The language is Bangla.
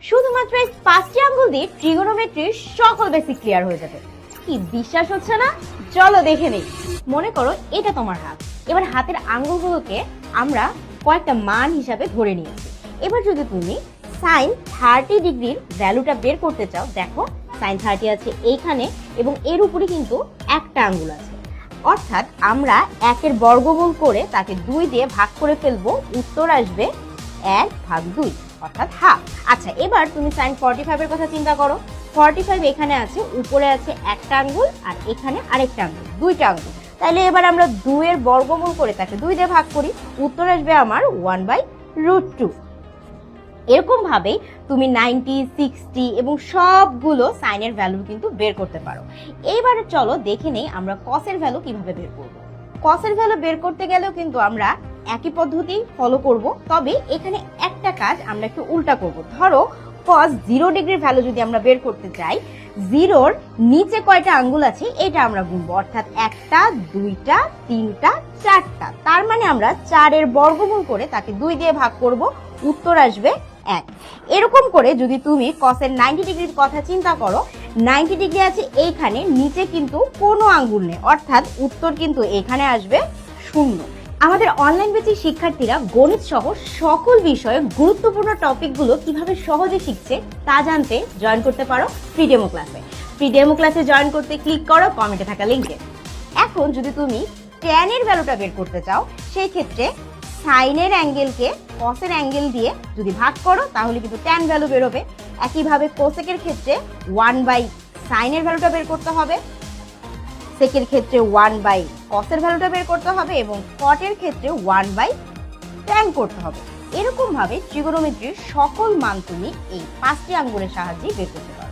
শুধুমাত্র এই 5টি আঙ্গুল দিয়ে ট্রিগোনোমেট্রির সকল বেসিক ক্লিয়ার হয়ে যাবে। কি বিশ্বাস হচ্ছে না? চলো দেখে নেই। মনে করো এটা তোমার হাত। এবার হাতের আঙ্গুলগুলোকে আমরা কয়েকটা মান হিসাবে ধরে নিয়েছি। এবার যদি তুমি sin 30 ডিগ্রির ভ্যালুটা বের করতে চাও, দেখো sin 30 আছে এইখানে এবং এর উপরে কিন্তু একটা আঙ্গুল আছে। অর্থাৎ আমরা 1-এর বর্গমূল করে তাকে 2 দিয়ে ভাগ করে ফেলবো, উত্তর আসবে 1/2, অর্থাৎ হাফ। আচ্ছা, এবার তুমি sin 45 এর কথা চিন্তা করো। 45 এখানে আছে, উপরে আছে একটা আঙ্গুল আর এখানে আরেকটা আঙ্গুল, দুইটা আঙ্গুল। তাইলে এবার আমরা 2-এর বর্গমূল করে তাকে 2 দিয়ে ভাগ করি, উত্তর আসবে আমার 1/√2। এরকম ভাবেই তুমি 90, 60 এবং সবগুলো সাইনের ভ্যালু কিন্তু বের করতে পারো। এইবারে চলো দেখে নেই আমরা কসের ভ্যালু কিভাবে বের করব। কসের ভ্যালু বের করতে গেলেও কিন্তু আমরা একই পদ্ধতি ফলো করব, তবে এখানে একটা কাজ আমরা একটু উল্টা করব। ধরো cos 0 ডিগ্রির ভ্যালু যদি আমরা বের করতে চাই, 0-র নিচে কয়টা আঙ্গুল আছে এটা আমরা গুনবো, অর্থাৎ 1টা, 2টা, 3টা, 4টা। তার মানে আমরা 4-এর বর্গমূল করে তাকে 2 দিয়ে ভাগ করব, উত্তর আসবে 1। এরকম করে যদি তুমি কসের 90 ডিগ্রির কথা চিন্তা করো, 90 ডিগ্রি আছে এইখানে, নিচে কিন্তু কোনো আঙ্গুল নেই, অর্থাৎ উত্তর কিন্তু এখানে আসবে 0। আমাদের অনলাইন বেচে শিক্ষার্থীরা গণিত সহ সকল বিষয়ে গুরুত্বপূর্ণ টপিকগুলো কিভাবে সহজে শিখছে তা জানতে জয়েন করতে পারো ফ্রি ডেমো ক্লাসে। ফ্রি ডেমো ক্লাসে জয়েন করতে ক্লিক করো কমেন্টে থাকা লিংকে। এখন যদি তুমি tan এর ভ্যালুটা বের করতে চাও, সেই ক্ষেত্রে সাইনের অ্যাঙ্গেলকে কসের অ্যাঙ্গেল দিয়ে যদি ভাগ করো তাহলে কিন্তু tan ভ্যালু বেরোবে। একইভাবে কোসেকের ক্ষেত্রে 1/সাইনের ভ্যালুটা বের করতে হবে, সেকের ক্ষেত্রে 1/কসের ভ্যালুটা বের করতে হবে এবং কটের ক্ষেত্রে 1/tan করতে হবে। এরকম ভাবে ট্রিগোনোমেট্রির সকল মান তুমি এই 5টি আঙ্গুলের সাহায্যে বের করতে পারো।